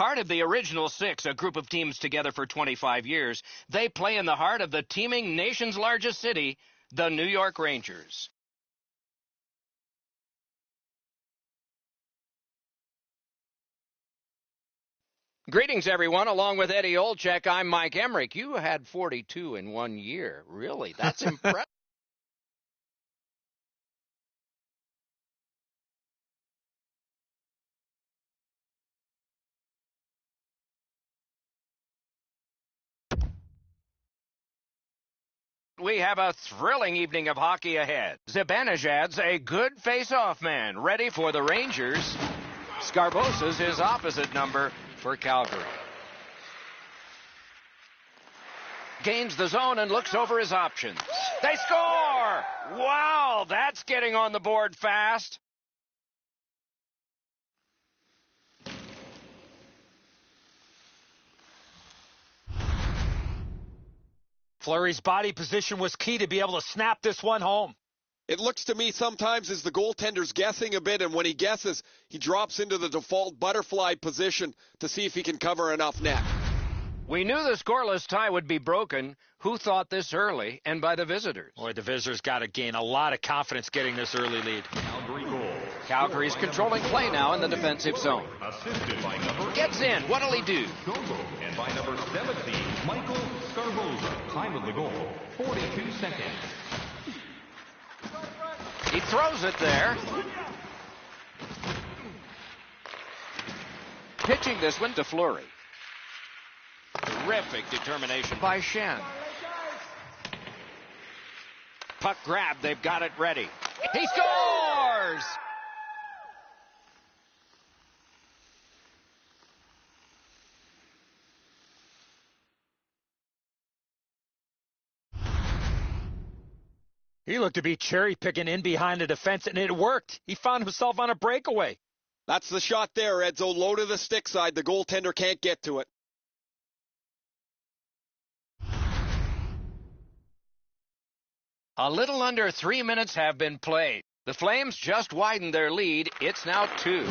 Part of the original six, a group of teams together for 25 years, they play in the heart of the teeming nation's largest city, the New York Rangers. Greetings, everyone. Along with Eddie Olczyk, I'm Mike Emmerich. You had 42 in 1 year. Really? That's impressive. We have a thrilling evening of hockey ahead. Zibanejad's a good face-off man, ready for the Rangers. Scarbosa's his opposite number for Calgary. Gains the zone and looks over his options. They score! Wow, that's getting on the board fast. Fleury's body position was key to be able to snap this one home. It looks to me sometimes as the goaltender's guessing a bit, and when he guesses, he drops into the default butterfly position to see if he can cover enough net. We knew the scoreless tie would be broken. Who thought this early and by the visitors? Boy, the visitors got to gain a lot of confidence getting this early lead. Calgary's controlling play now in the defensive zone. Gets in. What'll he do? And by number 17, Michael Scarbosa. Time of the goal, 42 seconds. He throws it there. Pitching this one to Fleury. Terrific determination by Shen. Puck grab. They've got it ready. He scores! He looked to be cherry-picking in behind the defense, and it worked. He found himself on a breakaway. That's the shot there, Edzo. Low to the stick side. The goaltender can't get to it. A little under 3 minutes have been played. The Flames just widened their lead. It's now 2.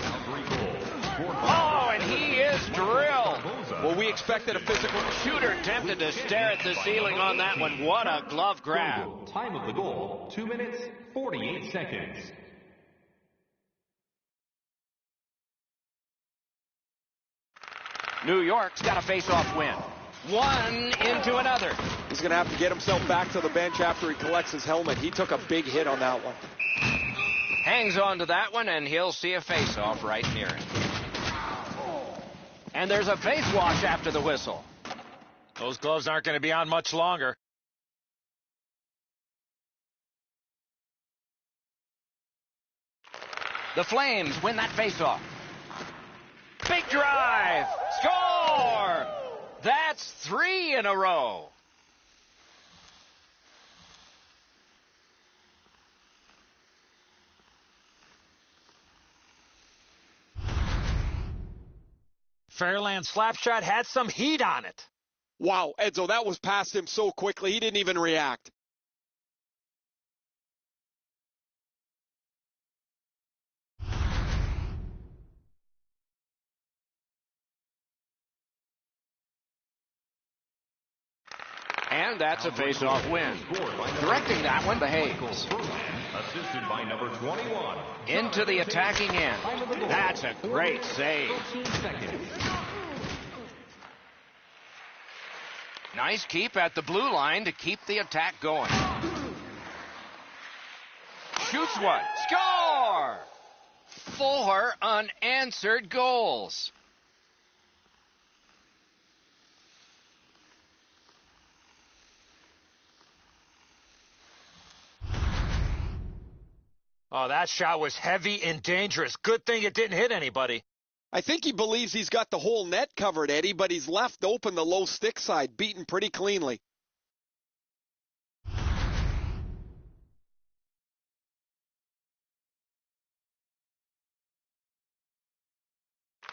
Oh, and he is drilled. Well, we expected a physical Shooter tempted to stare at the ceiling on that one. What a glove grab. Time of the goal, 2 minutes, 48 seconds. New York's got a face-off win. One into another. He's going to have to get himself back to the bench after he collects his helmet. He took a big hit on that one. Hangs on to that one, and he'll see a face-off right near him. And there's a face wash after the whistle. Those gloves aren't going to be on much longer. The Flames win that face-off. Big drive. Score! That's 3 in a row. Fairland's slap shot had some heat on it. Wow, Edzo, that was past him so quickly, he didn't even react. And that's a face-off win. Directing that one, Behaves. Assisted by number 21. Into the attacking end. That's a great save. Nice keep at the blue line to keep the attack going. Shoots one. Score! 4 unanswered goals. Oh, that shot was heavy and dangerous. Good thing it didn't hit anybody. I think he believes he's got the whole net covered, Eddie, but he's left open the low stick side, beaten pretty cleanly.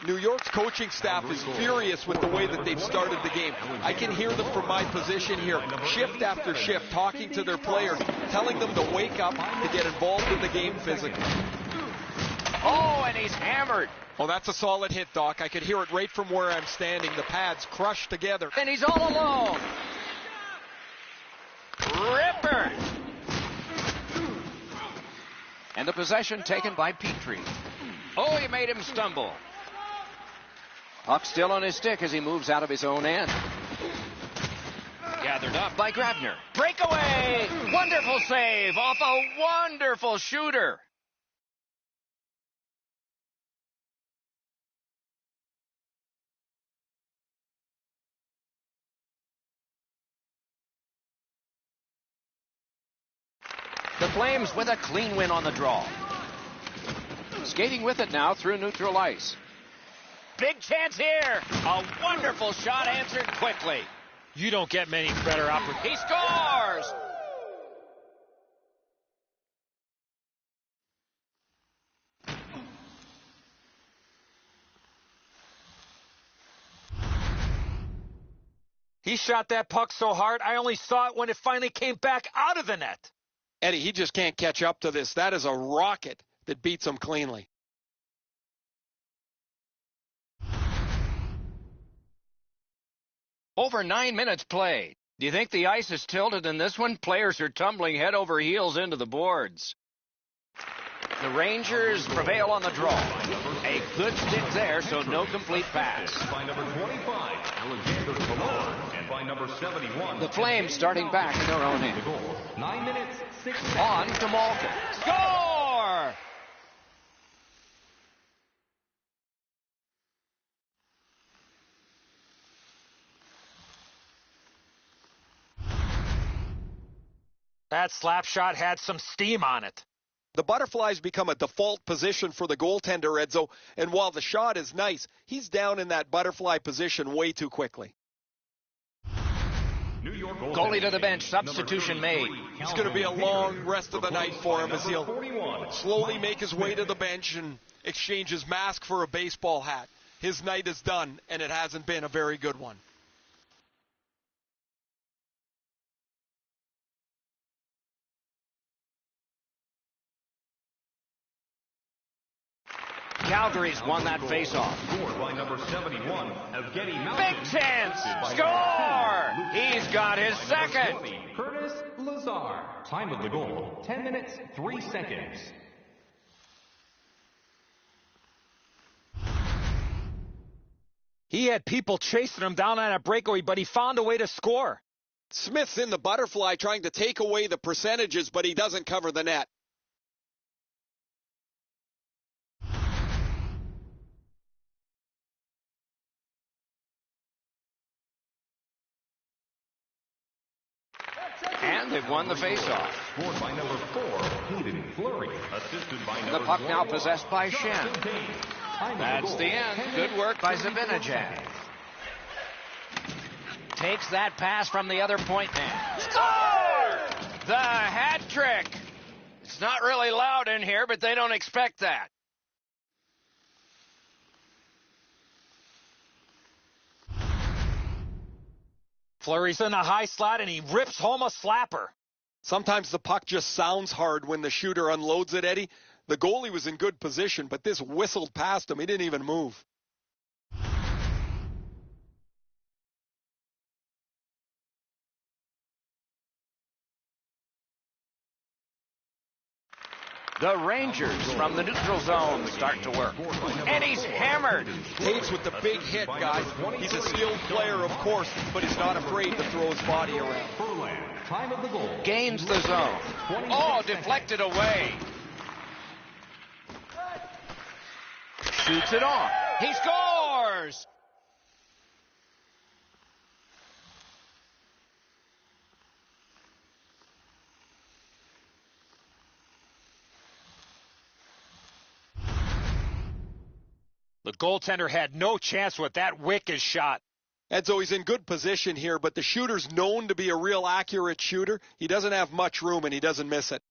New York's coaching staff is furious with the way that they've started the game. I can hear them from my position here, shift after shift, talking to their players, telling them to wake up, to get involved in the game physically. Oh, and he's hammered. Oh, that's a solid hit, Doc. I could hear it right from where I'm standing. The pads crushed together. And he's all alone. Ripper. And the possession taken by Petrie. Oh, he made him stumble. Puck still on his stick as he moves out of his own end. Gathered up by Grabner. Breakaway! Wonderful save off a wonderful shooter. The Flames with a clean win on the draw. Skating with it now through neutral ice. Big chance here. A wonderful shot answered quickly. You don't get many better opportunities. He scores! He shot that puck so hard, I only saw it when it finally came back out of the net. Eddie, he just can't catch up to this. That is a rocket that beats him cleanly. Over 9 minutes played. Do you think the ice is tilted in this one? Players are tumbling head over heels into the boards. The Rangers prevail on the draw. A good stick there, so no complete pass. By number 25, Alexander Valor, and by number 71. The Flames starting back in their own end. 9 minutes, 6 seconds. On to Malkin. Score! That slap shot had some steam on it. The butterflies become a default position for the goaltender, Edzo, and while the shot is nice, he's down in that butterfly position way too quickly. New York Goalie to the bench, substitution made. It's going to be a long rest of the night for him as he'll slowly make his way to the bench and exchange his mask for a baseball hat. His night is done, and it hasn't been a very good one. Calgary's won that faceoff. Scored by number 71, Evgeny Big chance! Score! He's got his second. Curtis Lazar. Time of the goal, 10 minutes, 3 seconds. He had people chasing him down on a breakaway, but he found a way to score. Smith's in the butterfly trying to take away the percentages, but he doesn't cover the net. And they've won the faceoff. Scored by number 4, Hayden Fleury. Assisted by The number puck now 12, possessed by Shen. Jonathan Tate. Time of That's goal, the end. 10 Good work by minutes, 34 Zibanejad. seconds. Takes that pass from the other point man. Score! The hat trick. It's not really loud in here, but they don't expect that. Fleury's in a high slot, and he rips home a slapper. Sometimes the puck just sounds hard when the shooter unloads it, Eddie. The goalie was in good position, but this whistled past him. He didn't even move. The Rangers from the neutral zone start to work. And he's hammered. Taves with the big hit, guys. He's a skilled player, of course, but he's not afraid to throw his body around. Furlan. Time of the goal. Gains the zone. Oh, deflected away. Shoots it on. He scores! The goaltender had no chance with that wicked shot. Edzo, he's in good position here, but the shooter's known to be a real accurate shooter. He doesn't have much room, and he doesn't miss it.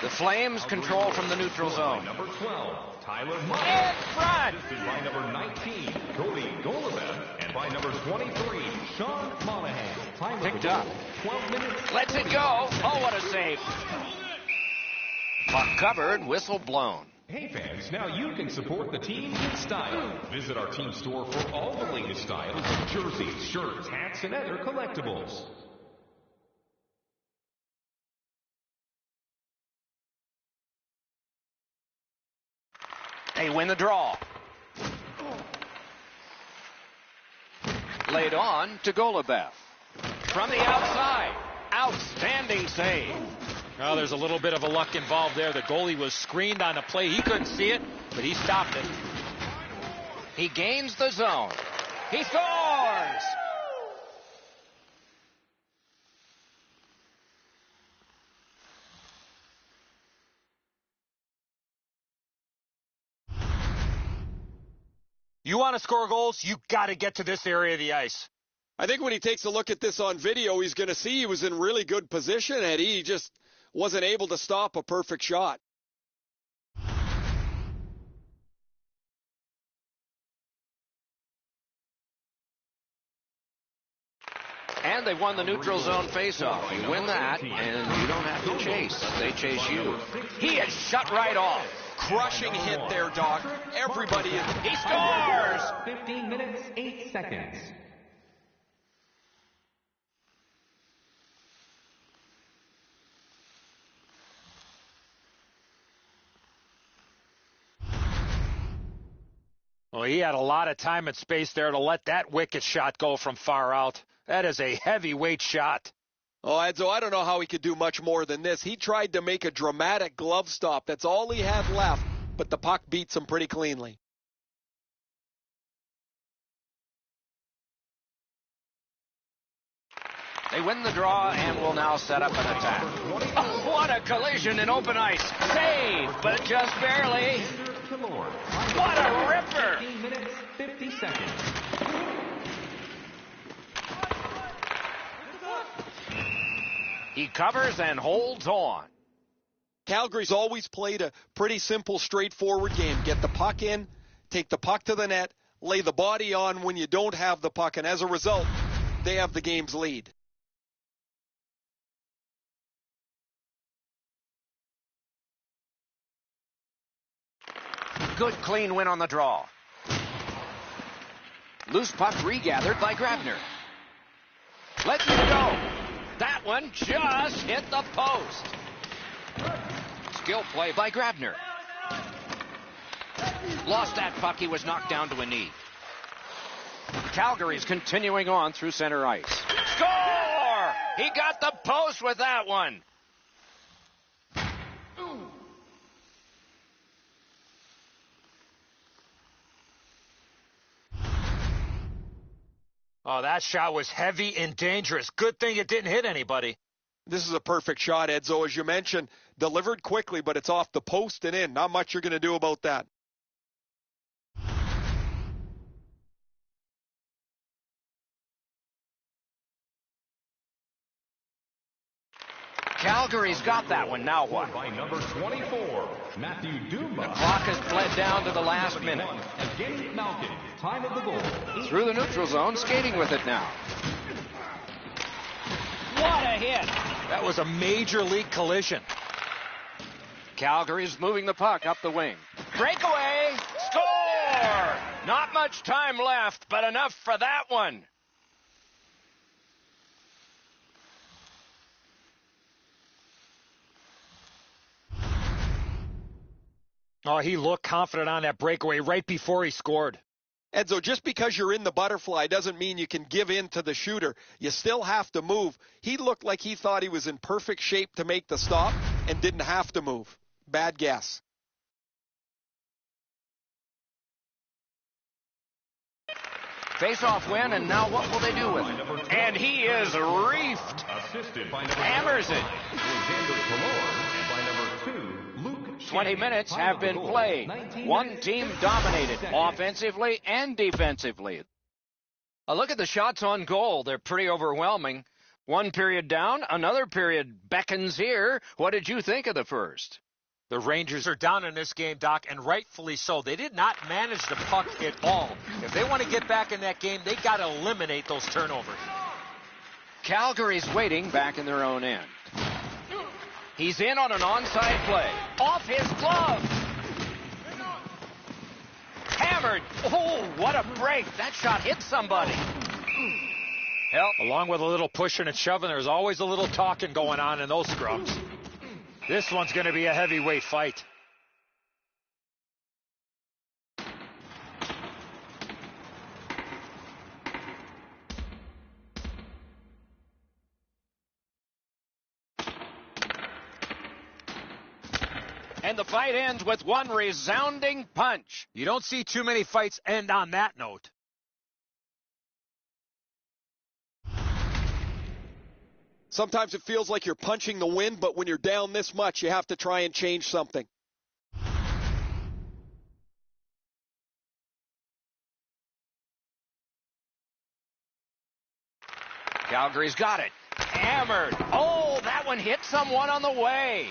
The Flames control from the neutral zone. Number 12, Tyler In Myers. front. Assisted by number 19, Cody Golovev. And by number 23, Sean Monahan. Time of the Picked up. goal, 12 minutes. Lets it go. Oh, what a save. Puck covered, whistle blown. Hey fans, now you can support the team in style. Visit our team store for all the latest styles of jerseys, shirts, hats, and other collectibles. They win the draw. Laid on to Golubev. From the outside. Outstanding save. Well, there's a little bit of a luck involved there. The goalie was screened on the play. He couldn't see it, but he stopped it. He gains the zone. He scores! You want to score goals, you got to get to this area of the ice. I think when he takes a look at this on video, he's going to see he was in really good position, and he just wasn't able to stop a perfect shot. And they've won the neutral zone faceoff. You win that, and you don't have to chase. They chase you. He is shut right off. Crushing hit there, Doc. Everybody is. He scores! 15 minutes, 8 seconds. Well, he had a lot of time and space there to let that wicked shot go from far out. That is a heavyweight shot. Oh, Edzo, I don't know how he could do much more than this. He tried to make a dramatic glove stop. That's all he had left, but the puck beats him pretty cleanly. They win the draw and will now set up an attack. Oh, what a collision in open ice. Save, but just barely. What a ripper. 15 minutes, 50 seconds. He covers and holds on. Calgary's always played a pretty simple, straightforward game. Get the puck in, take the puck to the net, lay the body on when you don't have the puck, and as a result, they have the game's lead. Good clean win on the draw. Loose puck regathered by Grabner. Let's it go. That one just hit the post. Skill play by Grabner. Lost that puck. He was knocked down to a knee. Calgary's continuing on through center ice. Score! He got the post with that one. Oh, that shot was heavy and dangerous. Good thing it didn't hit anybody. This is a perfect shot, Edzo, as you mentioned. Delivered quickly, but it's off the post and in. Not much you're going to do about that. Calgary's got that one. Now what? By number 24, Matthew Dumba. The clock has bled down to the last minute. Against Malkin. Time of the goal. Through the neutral zone, skating with it now. What a hit! That was a major league collision. Calgary's moving the puck up the wing. Breakaway! Score! Not much time left, but enough for that one. Oh, he looked confident on that breakaway right before he scored. Edzo, just because you're in the butterfly doesn't mean you can give in to the shooter. You still have to move. He looked like he thought he was in perfect shape to make the stop and didn't have to move. Bad guess. Face-off win, and now what will they do with it? And he is reefed. Assisted by number Hammers it. Alexander Killorn, and by number 2, Luke 20 minutes have been played. One team dominated, offensively and defensively. A look at the shots on goal. They're pretty overwhelming. One period down, another period beckons here. What did you think of the first? The Rangers are down in this game, Doc, and rightfully so. They did not manage the puck at all. If they want to get back in that game, they got to eliminate those turnovers. Calgary's waiting back in their own end. He's in on an onside play. Off his glove. Hammered. Oh, what a break. That shot hit somebody. Help. Along with a little pushing and shoving, there's always a little talking going on in those scrums. This one's going to be a heavyweight fight. And the fight ends with one resounding punch. You don't see too many fights end on that note. Sometimes it feels like you're punching the wind, but when you're down this much, you have to try and change something. Calgary's got it. Hammered. Oh, that one hit someone on the way.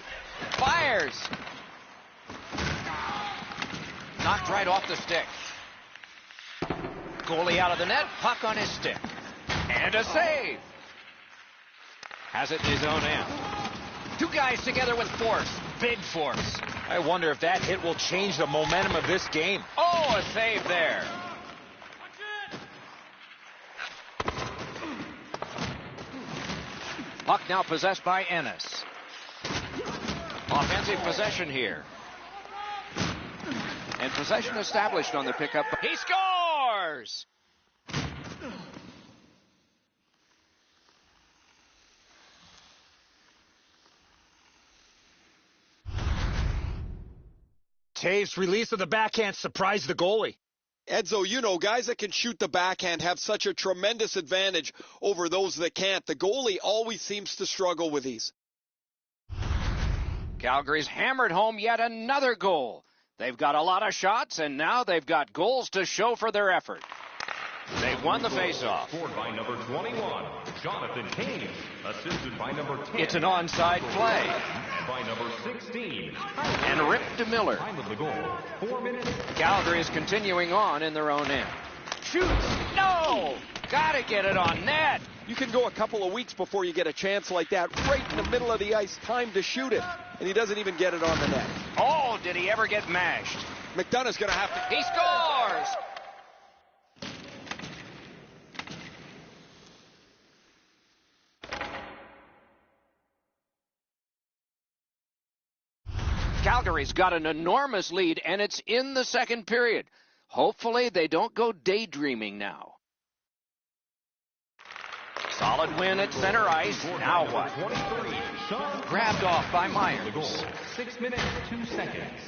Fires. Knocked right off the stick. Goalie out of the net, puck on his stick. And a save. Has it in his own end. Two guys together with force. Big force. I wonder if that hit will change the momentum of this game. Oh, a save there. Puck now possessed by Ennis. Offensive possession here. And possession established on the pickup. He scores! Taves' release of the backhand surprised the goalie. Edzo, you know, guys that can shoot the backhand have such a tremendous advantage over those that can't. The goalie always seems to struggle with these. Calgary's hammered home yet another goal. They've got a lot of shots, and now they've got goals to show for their effort. They've won the faceoff. Scored by number 21, Jonathan Kane. Assisted by number 10. It's an onside play. And by number 16. And ripped to Miller. Time of the goal, 4 minutes. Calgary is continuing on in their own end. Shoots. No! Gotta get it on net. You can go a couple of weeks before you get a chance like that, right in the middle of the ice, time to shoot it. And he doesn't even get it on the net. Oh, did he ever get mashed? McDonough's going to have to... He scores! Calgary's got an enormous lead, and it's in the second period. Hopefully they don't go daydreaming now. Solid win at center ice. Now what? 23, Sean. Grabbed off by The Myers. goal, 6 minutes, 2 seconds.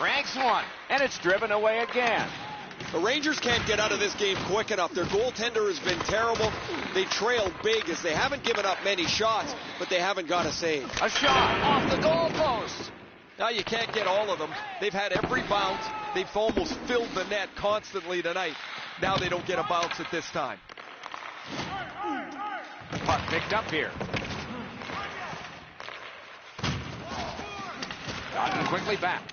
Ranks one, and it's driven away again. The Rangers can't get out of this game quick enough. Their goaltender has been terrible. They trail big as they haven't given up many shots, but they haven't got a save. A shot off the goalpost. Now you can't get all of them. They've had every bounce. They've almost filled the net constantly tonight. Now they don't get a bounce at this time. Puck picked up here. Gotten quickly back.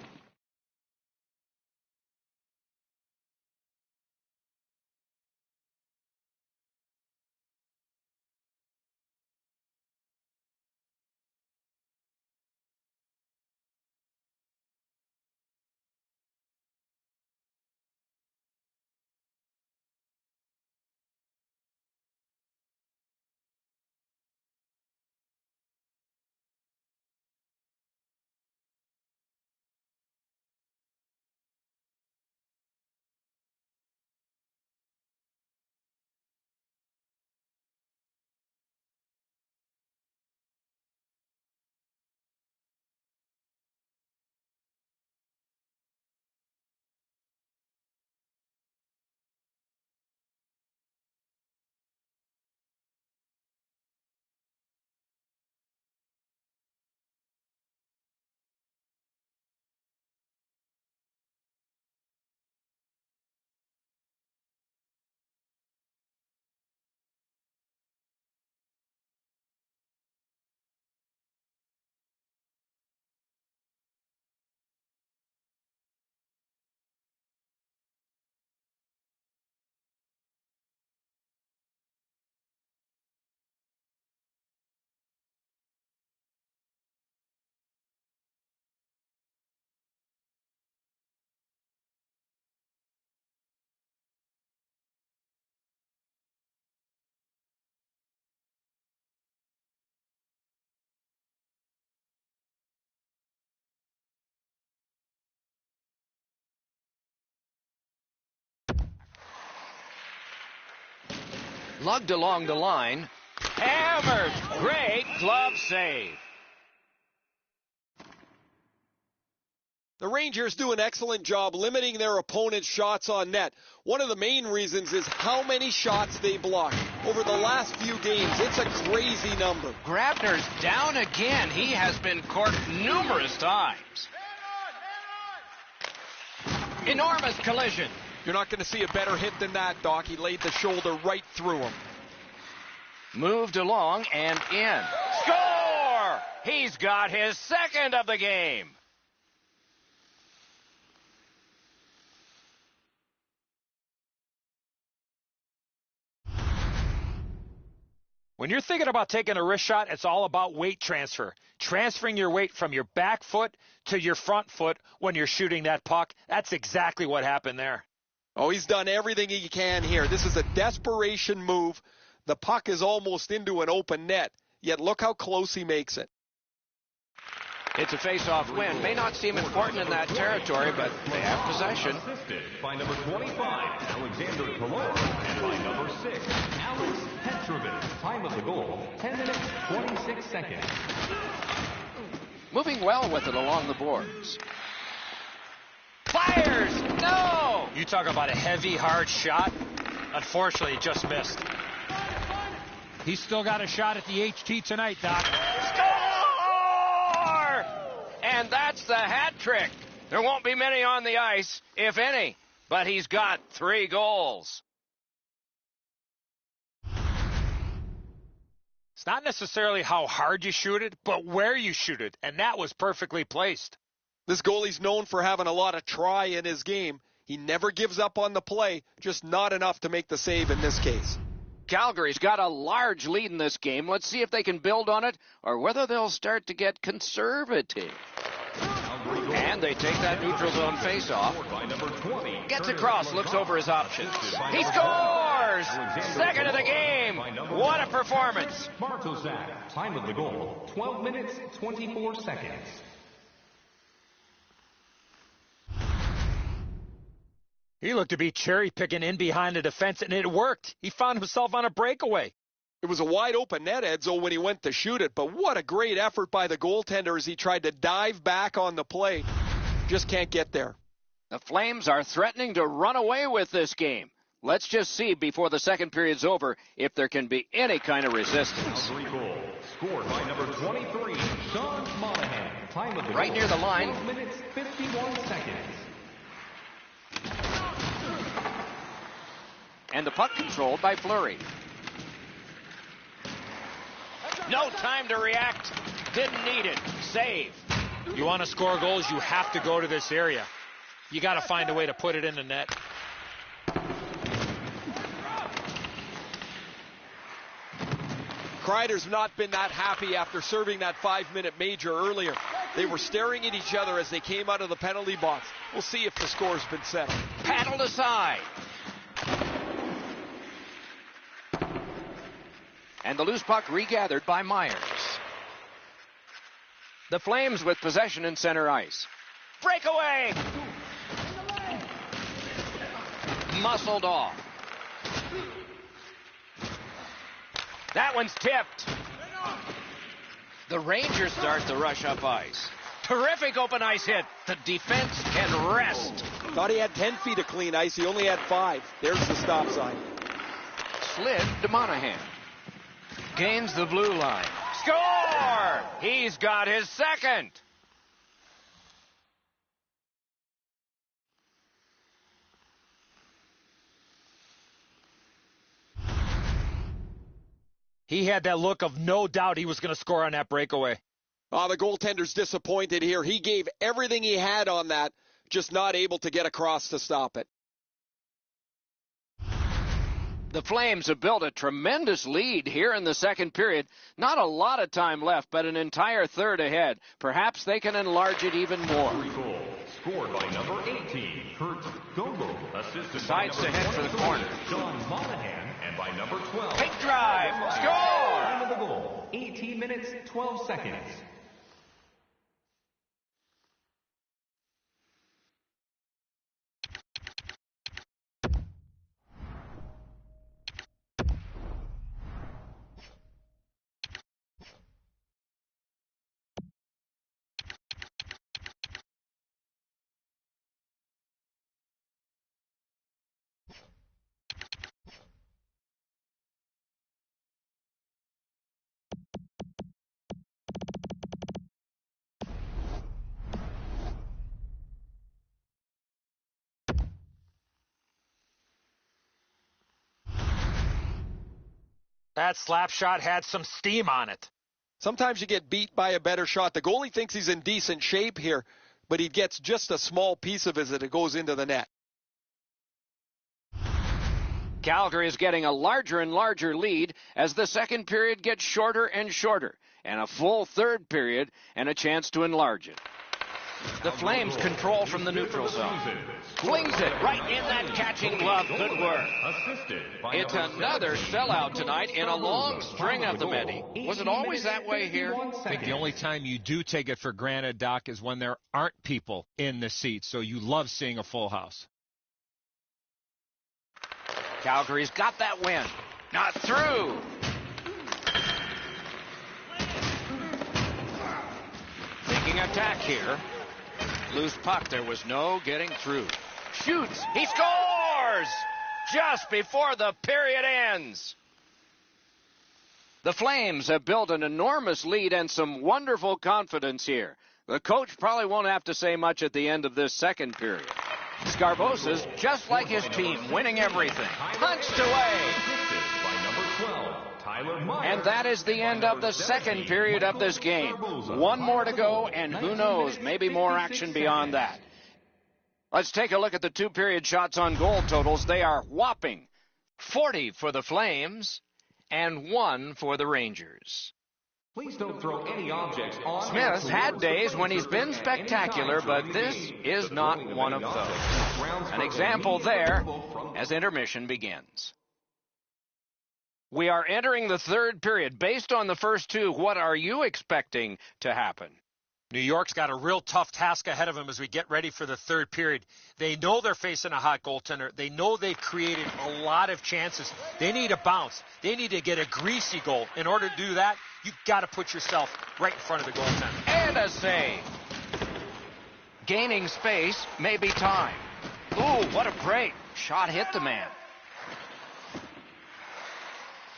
Lugged along the line. Hammers. Great glove save. The Rangers do an excellent job limiting their opponent's shots on net. One of the main reasons is how many shots they block. Over the last few games, it's a crazy number. Grabner's down again. He has been corked numerous times. Enormous collision. You're not going to see a better hit than that, Doc. He laid the shoulder right through him. Moved along and in. Score! He's got his second of the game. When you're thinking about taking a wrist shot, it's all about weight transfer. Transferring your weight from your back foot to your front foot when you're shooting that puck. That's exactly what happened there. Oh, he's done everything he can here. This is a desperation move. The puck is almost into an open net, yet look how close he makes it. It's a face-off win. May not seem important in that territory, but they have possession. Assisted by number 25, Alexander Kalora, and by number 6, Alex Petrovich. Time of the goal, 10 minutes, 26 seconds. Moving well with it along the boards. Fires! No! You talk about a heavy, hard shot. Unfortunately, it just missed. He's still got a shot at the HT tonight, Doc. Score! And that's the hat trick. There won't be many on the ice, if any, but he's got 3 goals. It's not necessarily how hard you shoot it, but where you shoot it, and that was perfectly placed. This goalie's known for having a lot of try in his game. He never gives up on the play, just not enough to make the save in this case. Calgary's got a large lead in this game. Let's see if they can build on it or whether they'll start to get conservative. And they take that neutral zone face-off. Gets across, looks over his options. He scores! Second of the game. What a performance. Bartoszak, time of the goal, 12 minutes, 24 seconds. He looked to be cherry-picking in behind the defense, and it worked. He found himself on a breakaway. It was a wide-open net, Edzo, when he went to shoot it, but what a great effort by the goaltender as he tried to dive back on the play. Just can't get there. The Flames are threatening to run away with this game. Let's just see before the second period's over if there can be any kind of resistance. Calgary goal, scored by number 23, Sean Monahan. Time of the Right goal, near the line. 12 minutes, 51 seconds. And the puck controlled by Fleury. No time to react. Didn't need it. Save. You want to score goals, you have to go to this area. You got to find a way to put it in the net. Kreider's not been that happy after serving that 5-minute major earlier. They were staring at each other as they came out of the penalty box. We'll see if the score's been settled. Paddled aside. And the loose puck regathered by Myers. The Flames with possession in center ice. Breakaway! Muscled off. That one's tipped. The Rangers start to rush up ice. Terrific open ice hit. The defense can rest. Thought he had 10 feet of clean ice. He only had 5. There's the stop sign. Slid to Monahan. Gains the blue line. Score! He's got his second. He had that look of no doubt he was going to score on that breakaway. The goaltender's disappointed here. He gave everything he had on that, just not able to get across to stop it. The Flames have built a tremendous lead here in the second period. Not a lot of time left, but an entire third ahead. Perhaps they can enlarge it even more. Goal, scored by number 18, Kurt Gogol. Assisted Sides by to number head for the 23, corner. Sean Monahan, and by number 12. Big drive. Score! Time of the goal, 18 minutes, 12 seconds. That slap shot had some steam on it. Sometimes you get beat by a better shot. The goalie thinks he's in decent shape here, but he gets just a small piece of it as it goes into the net. Calgary is getting a larger and larger lead as the second period gets shorter and shorter, and a full third period and a chance to enlarge it. The Flames control from the neutral zone. Flings it right in that catching glove. Good work. It's another sellout tonight in a long string of the many. Was it always that way here? I think the only time you do take it for granted, Doc, is when there aren't people in the seats, so you love seeing a full house. Calgary's got that win. Not through. Thinking attack here. Loose puck. There was no getting through. Shoots. He scores! Just before the period ends. The Flames have built an enormous lead and some wonderful confidence here. The coach probably won't have to say much at the end of this second period. Scarbosa's just like his team, winning everything. Punched away. And that is the end of the second period of this game. One more to go, and who knows, maybe more action beyond that. Let's take a look at the two-period shots on goal totals. They are whopping 40 for the Flames and 1 for the Rangers. Please don't throw any objects on. Smith's had days when he's been spectacular, but this is not one of those. An example there as intermission begins. We are entering the third period. Based on the first two, what are you expecting to happen? New York's got a real tough task ahead of them as we get ready for the third period. They know they're facing a hot goaltender. They know they've created a lot of chances. They need a bounce. They need to get a greasy goal. In order to do that, you've got to put yourself right in front of the goaltender. And a save. Gaining space may be time. Ooh, what a break. Shot hit the man.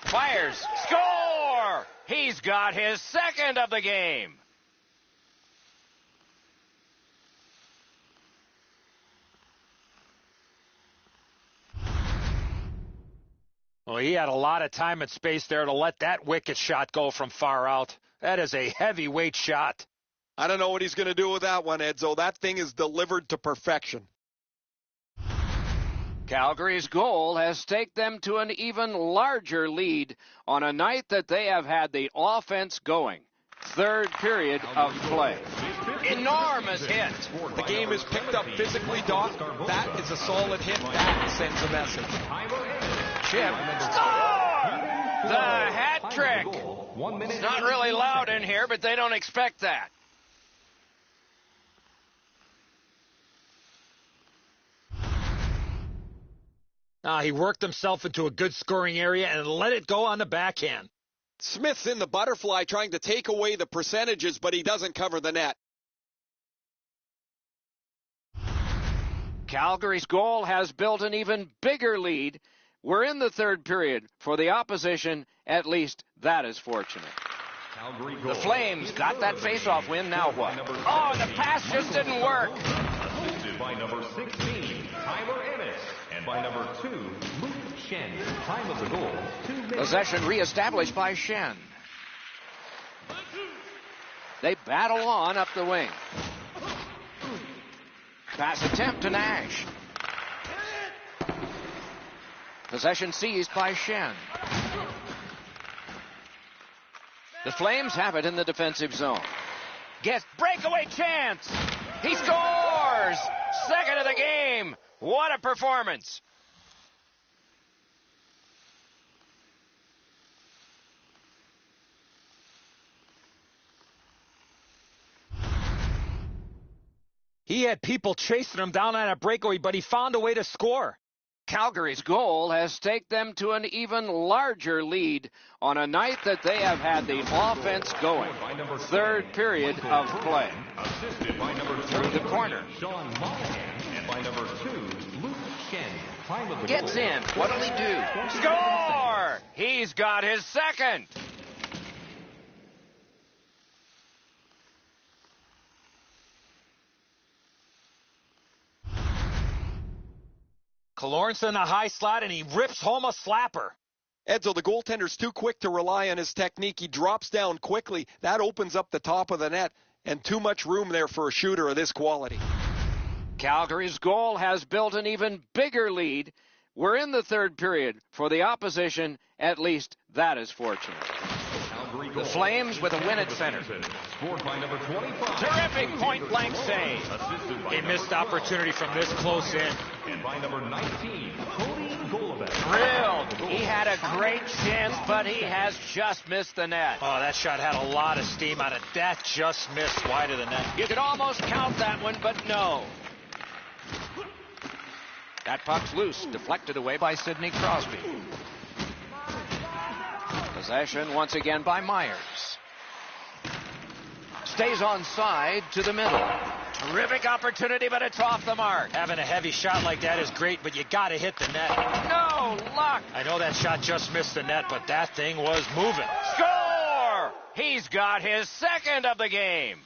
Fires. Score! He's got his second of the game. Well, he had a lot of time and space there to let that wicked shot go from far out. That is a heavyweight shot. I don't know what he's going to do with that one, Edzo. That thing is delivered to perfection. Calgary's goal has staked them to an even larger lead on a night that they have had the offense going. Third period of play. Enormous hit. The game is picked up physically, Doc. That is a solid hit. That sends a message. Chip. Score! The hat trick. It's not really loud in here, but they don't expect that. He worked himself into a good scoring area and let it go on the backhand. Smith's in the butterfly trying to take away the percentages, but he doesn't cover the net. Calgary's goal has built an even bigger lead. We're in the third period. For the opposition, at least that is fortunate. The Flames got that face-off win. Now what? Oh, the pass just didn't work. Assisted by number 16, Tyler Ennis, and by number 2, Luke Shen. Time of the goal, 2 minutes. Possession reestablished by Shen. They battle on up the wing. Pass attempt to Nash. Possession seized by Shen. The Flames have it in the defensive zone. Gets breakaway chance. He scores! Second of the game. What a performance. He had people chasing him down on a breakaway, but he found a way to score. Calgary's goal has staked them to an even larger lead on a night that they have had the offense going. Third period of play. Assisted by number 2, Through the corner. Sean Monahan, and by number 2, Luke Shen. Time of the Gets goal, in. What'll he do? Score! He's got his second. Kalorenson a high slot, and he rips home a slapper. Edzo, the goaltender's too quick to rely on his technique. He drops down quickly. That opens up the top of the net, and too much room there for a shooter of this quality. Calgary's goal has built an even bigger lead. We're in the third period. For the opposition, at least that is fortunate. The Flames with a win at center. Scored by number 25. Terrific point-blank save. He missed opportunity from this close in. And by number 19, Cody Golovic. Drilled. He had a great chance, but he has just missed the net. Oh, that shot had a lot of steam on it. That just missed wide of the net. You could almost count that one, but no. That puck's loose, deflected away by Sidney Crosby. Possession once again by Myers. Stays on side to the middle. Terrific opportunity, but it's off the mark. Having a heavy shot like that is great, but you got to hit the net. No luck. I know that shot just missed the net, but that thing was moving. Score! He's got his second of the game.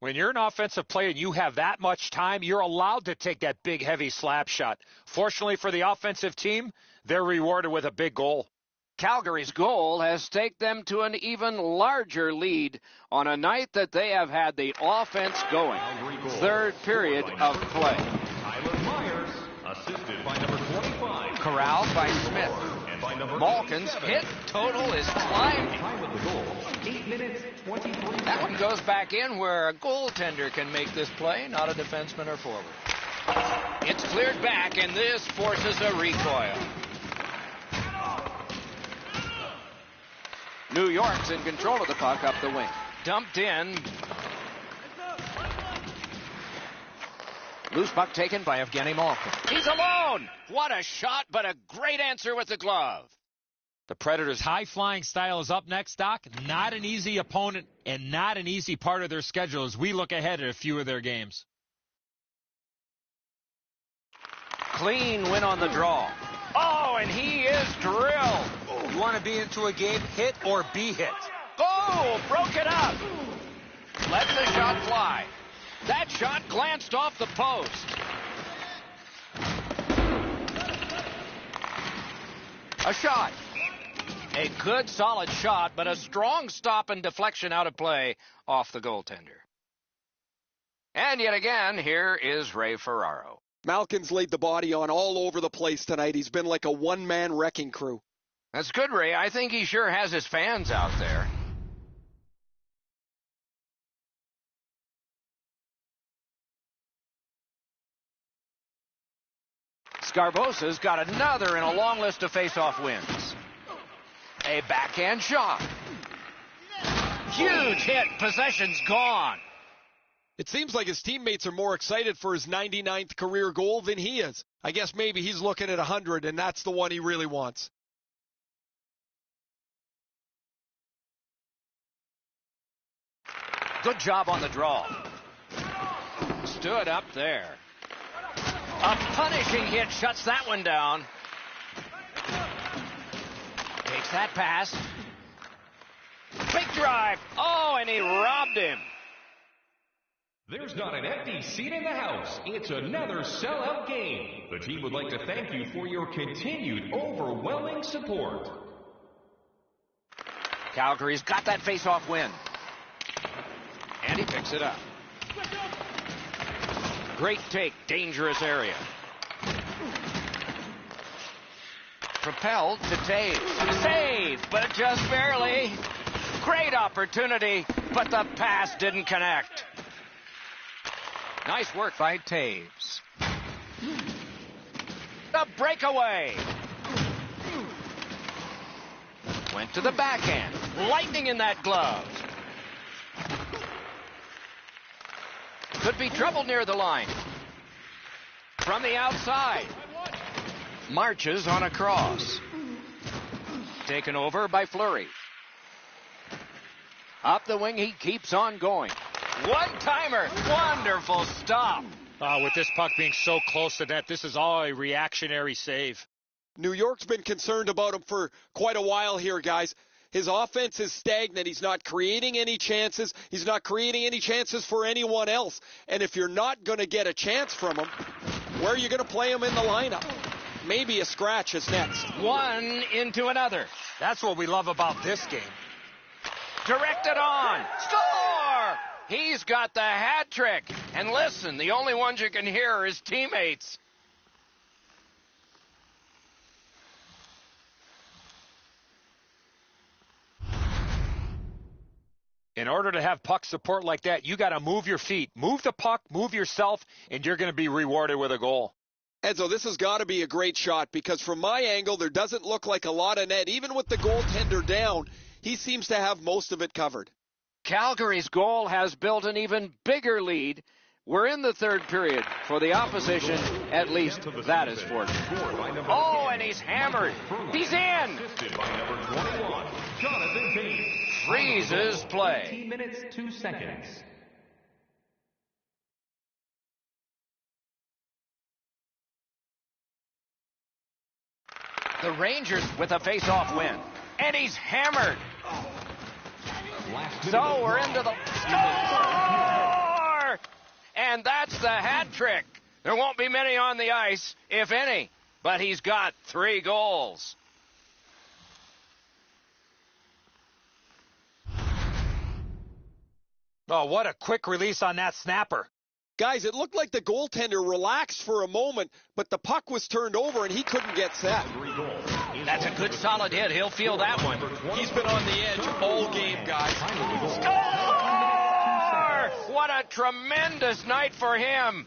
When you're an offensive player and you have that much time, you're allowed to take that big, heavy slap shot. Fortunately for the offensive team, they're rewarded with a big goal. Calgary's goal has taken them to an even larger lead on a night that they have had the offense going. Third period of play. Tyler Myers, assisted by number 25. Corralled by Smith. And by number Malkin's 87. hit total is climbing. Time of the goal, 8 minutes, 23 That one goes back in where a goaltender can make this play, not a defenseman or forward. It's cleared back, and this forces a recoil. New York's in control of the puck up the wing. Dumped in. Loose puck taken by Evgeny Malkin. He's alone! What a shot, but a great answer with the glove. The Predators' high-flying style is up next, Doc. Not an easy opponent and not an easy part of their schedule as we look ahead at a few of their games. Clean win on the draw. Oh, and he is drilled. You want to be into a game, hit or be hit. Oh, broke it up. Let the shot fly. That shot glanced off the post. A shot. A good, solid shot, but a strong stop and deflection out of play off the goaltender. And yet again, here is Ray Ferraro. Malkin's laid the body on all over the place tonight. He's been like a one-man wrecking crew. That's good, Ray. I think he sure has his fans out there. Scarbosa's got another in a long list of face-off wins. A backhand shot. Huge hit. Possession's gone. It seems like his teammates are more excited for his 99th career goal than he is. I guess maybe he's looking at 100, and that's the one he really wants. Good job on the draw. Stood up there. A punishing hit shuts that one down. Takes that pass. Big drive. Oh, and he robbed him. There's not an empty seat in the house. It's another sellout game. The team would like to thank you for your continued overwhelming support. Calgary's got that face-off win. And he picks it up. Great take, dangerous area. Propelled to Taves. Save, but just barely. Great opportunity, but the pass didn't connect. Nice work by Taves. The breakaway. Went to the backhand. Lightning in that glove. Could be trouble near the line. From the outside. Marches on a cross. Taken over by Fleury. Up the wing, he keeps on going. One-timer. Wonderful stop. With this puck being so close to net, this is all a reactionary save. New York's been concerned about him for quite a while here, guys. His offense is stagnant. He's not creating any chances. He's not creating any chances for anyone else. And if you're not going to get a chance from him, where are you going to play him in the lineup? Maybe a scratch is next. One into another. That's what we love about this game. Directed on. Score! He's got the hat trick. And listen, the only ones you can hear are his teammates. In order to have puck support like that, you got to move your feet. Move the puck, move yourself, and you're going to be rewarded with a goal. Enzo, this has got to be a great shot because from my angle, there doesn't look like a lot of net. Even with the goaltender down, he seems to have most of it covered. Calgary's goal has built an even bigger lead. We're in the third period. For the opposition, at least that is fortunate. Oh, and he's hammered. He's in. Freezes play. 18 minutes, 2 seconds. The Rangers with a face-off win. And he's hammered. So we're into the score! And that's the hat trick. There won't be many on the ice, if any, but he's got 3 goals. Oh, what a quick release on that snapper. Guys, it looked like the goaltender relaxed for a moment, but the puck was turned over and he couldn't get set. That's a good solid hit. He'll feel that one. He's been on the edge all game, guys. Score! What a tremendous night for him.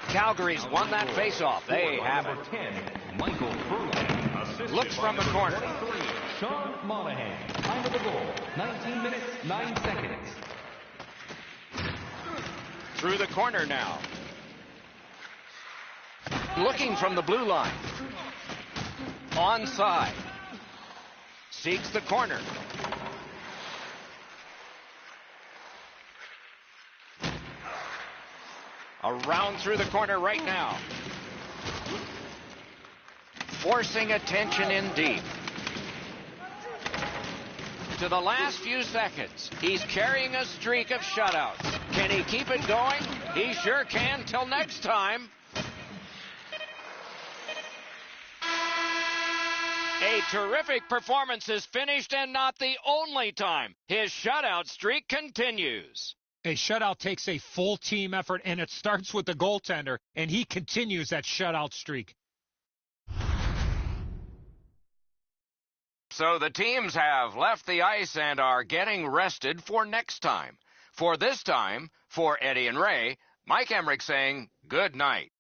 Calgary's won that faceoff. They have it. 10, Michael Furlan. Looks from the corner. Sean Monahan. Time of the goal, 19 minutes, 9 seconds. Through the corner now. Looking from the blue line. Onside. Seeks the corner. Around through the corner right now. Forcing attention in deep. To the last few seconds, he's carrying a streak of shutouts. Can he keep it going? He sure can till next time. A terrific performance is finished and not the only time. His shutout streak continues. A shutout takes a full team effort, and it starts with the goaltender, and he continues that shutout streak. So the teams have left the ice and are getting rested for next time. For this time, for Eddie and Ray, Mike Emmerich saying good night.